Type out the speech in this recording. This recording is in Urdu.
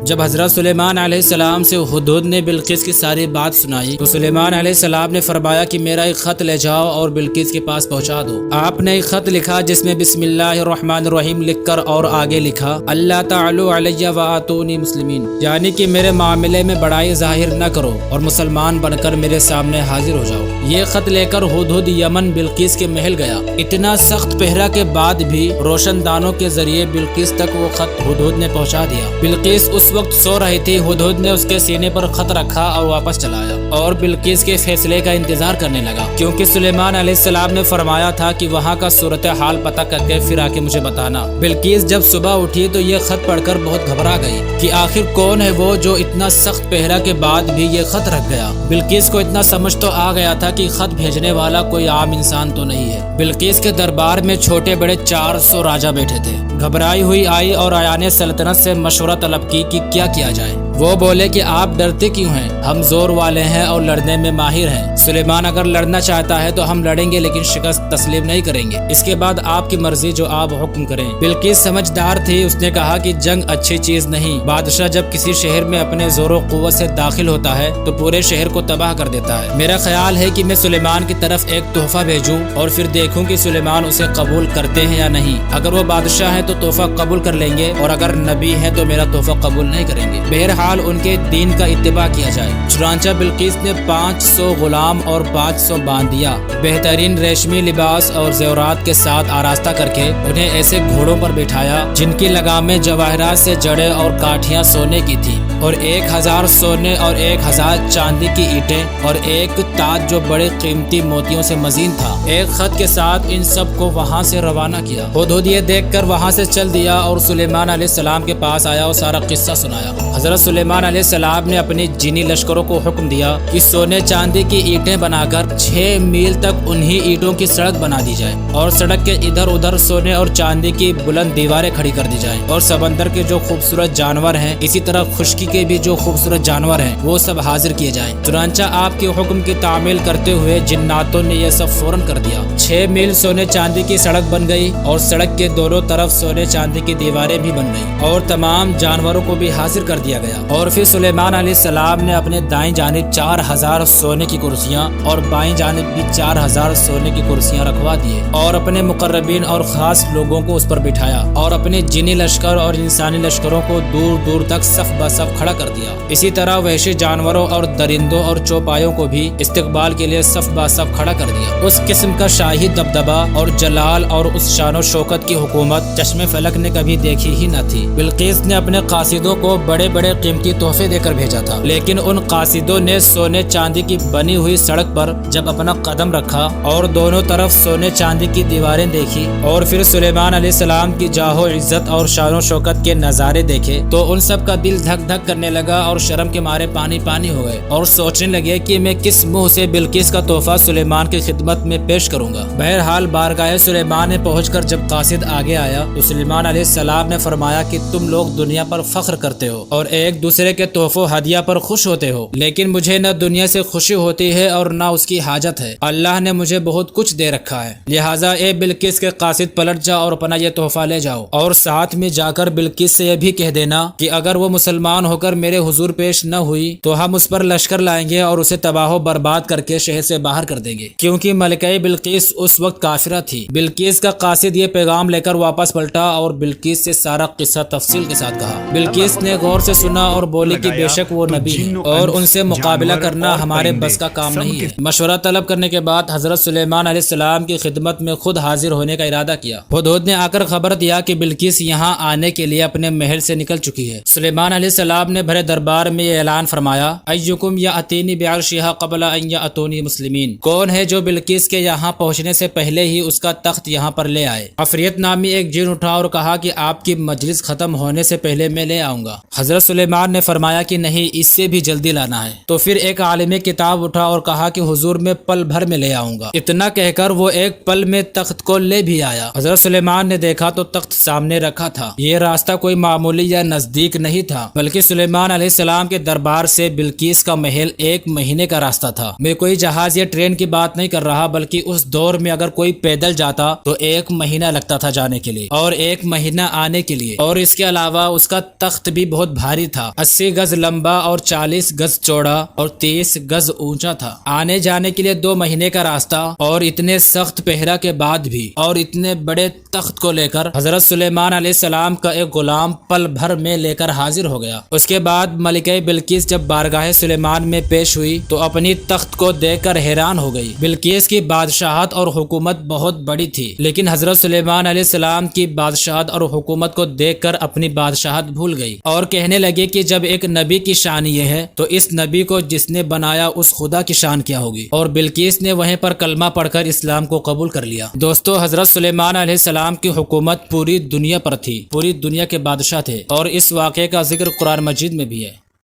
جب حضرت سلیمان علیہ السلام سے ہدہد نے بلقیس کی ساری بات سنائی تو سلیمان علیہ السلام نے فرمایا کہ میرا ایک خط لے جاؤ اور بلقیس کے پاس پہنچا دو۔ آپ نے ایک خط لکھا جس میں بسم اللہ الرحمن الرحیم لکھ کر اور آگے لکھا اللہ تعالی علیہ وآتونی مسلمین، یعنی کہ میرے معاملے میں بڑائی ظاہر نہ کرو اور مسلمان بن کر میرے سامنے حاضر ہو جاؤ۔ یہ خط لے کر ہدہد یمن بلقیس کے محل گیا۔ اتنا سخت پہرا کے بعد بھی روشن دانوں کے ذریعے بلقیس تک وہ خط ہدہد نے پہنچا دیا۔ بلقیس اس وقت سو رہی تھی، ہدہد نے اس کے سینے پر خط رکھا اور واپس چلا آیا اور بلقیس کے فیصلے کا انتظار کرنے لگا، کیونکہ سلیمان علیہ السلام نے فرمایا تھا کہ وہاں کا صورتحال پتہ کر کے پھر آ کے مجھے بتانا۔ بلقیس جب صبح اٹھی تو یہ خط پڑھ کر بہت گھبرا گئی کہ آخر کون ہے وہ جو اتنا سخت پہرا کے بعد بھی یہ خط رکھ گیا۔ بلقیس کو اتنا سمجھ تو آ گیا تھا کہ خط بھیجنے والا کوئی عام انسان تو نہیں ہے۔ بلقیس کے دربار میں چھوٹے بڑے 400 راجا بیٹھے تھے۔ گھبرائی ہوئی آئی اور آیان سلطنت سے مشورہ طلب کی کہ کیا کیا جائے۔ وہ بولے کہ آپ ڈرتے کیوں ہیں؟ ہم زور والے ہیں اور لڑنے میں ماہر ہیں۔ سلیمان اگر لڑنا چاہتا ہے تو ہم لڑیں گے، لیکن شکست تسلیم نہیں کریں گے۔ اس کے بعد آپ کی مرضی، جو آپ حکم کریں۔ بلقیس سمجھدار تھی، اس نے کہا کہ جنگ اچھی چیز نہیں۔ بادشاہ جب کسی شہر میں اپنے زور و قوت سے داخل ہوتا ہے تو پورے شہر کو تباہ کر دیتا ہے۔ میرا خیال ہے کہ میں سلیمان کی طرف ایک تحفہ بھیجوں اور پھر دیکھوں کہ سلیمان اسے قبول کرتے ہیں یا نہیں۔ اگر وہ بادشاہ ہیں تو تحفہ قبول کر لیں گے، اور اگر نبی ہیں تو میرا تحفہ قبول نہیں کریں گے۔ بہرحال ان کے دین کا اتباع کیا جائے۔ چنانچہ بلقیس نے 500 غلام اور 500 باندیا بہترین ریشمی لباس اور زیورات کے ساتھ آراستہ کر کے انہیں ایسے گھوڑوں پر بٹھایا جن کی لگامیں جواہرات سے جڑے اور کاٹھیاں سونے کی تھی، اور 1000 سونے اور 1000 چاندی کی اینٹیں اور ایک تاج جو بڑے قیمتی موتیوں سے مزین تھا۔ ایک خط کے ساتھ ان سب کو وہاں سے روانہ کیا۔ ہدہد یہ دیکھ کر وہاں سے چل دیا اور سلیمان علیہ السلام کے پاس آیا اور سارا قصہ سنایا۔ حضرت سلیمان علیہ السلام نے اپنی جینی لشکروں کو حکم دیا کہ سونے چاندی کی اینٹیں بنا کر 6 میل تک انہی اینٹوں کی سڑک بنا دی جائے، اور سڑک کے ادھر ادھر سونے اور چاندی کی بلند دیواریں کھڑی کر دی جائیں، اور سمندر کے جو خوبصورت جانور ہیں، اسی طرح خشکی کے بھی جو خوبصورت جانور ہیں، وہ سب حاضر کیے جائیں۔ چنانچہ آپ کے حکم کی تعمیل کرتے ہوئے جناتوں نے یہ سب فوراً کر دیا۔ 6 میل سونے چاندی کی سڑک بن گئی، اور سڑک کے دونوں طرف سونے چاندی کی دیواریں بھی بن گئیں، اور تمام جانوروں کو بھی حاضر کر دیا گیا۔ اور پھر سلیمان علیہ السلام نے اپنے دائیں جانب 4000 سونے کی کرسیاں اور بائیں جانب بھی 4000 سونے کی کرسیاں رکھوا دیے، اور اپنے مقربین اور خاص لوگوں کو اس پر بٹھایا، اور اپنے جنی لشکر اور انسانی لشکروں کو دور دور تک صف بہ صف کھڑا کر دیا۔ اسی طرح وحشی جانوروں اور درندوں اور چوپایوں کو بھی استقبال کے لیے صف بہ صف کھڑا کر دیا۔ اس قسم کا شاہی دبدبہ اور جلال اور اس شان و شوکت کی حکومت چشم فلک نے کبھی دیکھی ہی نہ تھی۔ بلقیس نے اپنے قاصدوں کو بڑے بڑے قیمتی تحفے دے کر بھیجا تھا، لیکن ان قاصدوں نے سونے چاندی کی بنی ہوئی سڑک پر جب اپنا قدم رکھا اور دونوں طرف سونے چاندی کی دیواریں دیکھی، اور پھر سلیمان علیہ السلام کی جاہ و عزت اور شان و شوکت کے نظارے دیکھے، تو ان سب کا دل دھک دھک کرنے لگا اور شرم کے مارے پانی پانی ہو گئے، اور سوچنے لگے کہ میں کس منہ سے بلقیس کا تحفہ سلیمان کی خدمت میں پیش کروں گا۔ بہرحال بارگاہ سلیمان نے پہنچ کر جب قاصد آگے آیا تو سلیمان علیہ السلام نے فرمایا کہ تم لوگ دنیا پر فخر کرتے ہو اور ایک دوسرے کے تحفوں ہدیہ پر خوش ہوتے ہو، لیکن مجھے نہ دنیا سے خوشی ہوتی ہے اور نہ اس کی حاجت ہے۔ اللہ نے مجھے بہت کچھ دے رکھا ہے، لہٰذا اے بلقیس کے قاصد پلٹ جا اور اپنا یہ تحفہ لے جاؤ، اور ساتھ میں جا کر بلقیس سے یہ بھی کہہ دینا کہ اگر وہ مسلمان ہو کر میرے حضور پیش نہ ہوئی تو ہم اس پر لشکر لائیں گے اور اسے تباہ و برباد کر کے شہر سے باہر کر دیں گے، کیونکہ ملکہ بلقیس اس وقت کافرہ تھی۔ بلقیس کا قاصد یہ پیغام لے کر واپس پلٹا اور بلقیس سے سارا قصہ تفصیل کے ساتھ کہا۔ بلقیس نے غور سے سنا اور بولی کہ بے شک وہ نبی ہے اور ان سے مقابلہ کرنا ہمارے بس کا کام نہیں ہے۔ مشورہ طلب کرنے کے بعد حضرت سلیمان علیہ السلام کی خدمت میں خود حاضر ہونے کا ارادہ کیا۔ ہدہد نے آ کر خبر دیا کہ بلقیس یہاں آنے کے لیے اپنے محل سے نکل چکی ہے۔ سلیمان علیہ السلام نے بھرے دربار میں یہ اعلان فرمایا، ایکم یاتینی بعرشھا قبل ان یاتونی مسلمین، کون ہے جو بلقیس کے یہاں پہنچنے سے پہلے ہی اس کا تخت یہاں پر لے آئے؟ عفریت نامی ایک جن اٹھا اور کہا کہ آپ کی مجلس ختم ہونے سے پہلے میں لے آؤں گا۔ حضرت سلیمان نے فرمایا کہ نہیں، اس سے بھی جلدی لانا ہے۔ تو پھر ایک عالم کتاب اٹھا اور کہا کہ حضور میں پل بھر میں لے آؤں گا۔ اتنا کہہ کر وہ ایک پل میں تخت کو لے بھی آیا۔ حضرت سلیمان نے دیکھا تو تخت سامنے رکھا تھا۔ یہ راستہ کوئی معمولی یا نزدیک نہیں تھا، بلکہ سلیمان علیہ السلام کے دربار سے بلقیس کا محل 1 مہینے کا راستہ تھا۔ میں کوئی جہاز یا ٹرین کی بات نہیں کر رہا، بلکہ اس دور میں اگر کوئی پیدل جاتا تو 1 مہینہ لگتا تھا جانے کے لیے اور 1 مہینہ آنے کے لیے، اور اس کے علاوہ اس کا تخت بھی بہت بھاری بھاری تھا، 80 گز لمبا اور 40 گز چوڑا اور 30 گز اونچا تھا۔ آنے جانے کے لیے 2 مہینے کا راستہ، اور اتنے سخت پہرا کے بعد بھی اور اتنے بڑے تخت کو لے کر حضرت سلیمان علیہ السلام کا ایک غلام پل بھر میں لے کر حاضر ہو گیا۔ اس کے بعد ملکہ بلقیس جب بارگاہ سلیمان میں پیش ہوئی تو اپنی تخت کو دیکھ کر حیران ہو گئی۔ بلقیس کی بادشاہت اور حکومت بہت بڑی تھی، لیکن حضرت سلیمان علیہ السلام کی بادشاہت اور حکومت کو دیکھ کر اپنی بادشاہت بھول گئی، اور کہنے لگے کہ جب ایک نبی کی شان یہ ہے تو اس نبی کو جس نے بنایا اس خدا کی شان کیا ہوگی۔ اور بلقیس نے وہیں پر کلمہ پڑھ کر اسلام کو قبول کر لیا۔ دوستو، حضرت سلیمان علیہ السلام کی حکومت پوری دنیا پر تھی، پوری دنیا کے بادشاہ تھے، اور اس واقعے کا ذکر قرآن مجید میں بھی ہے۔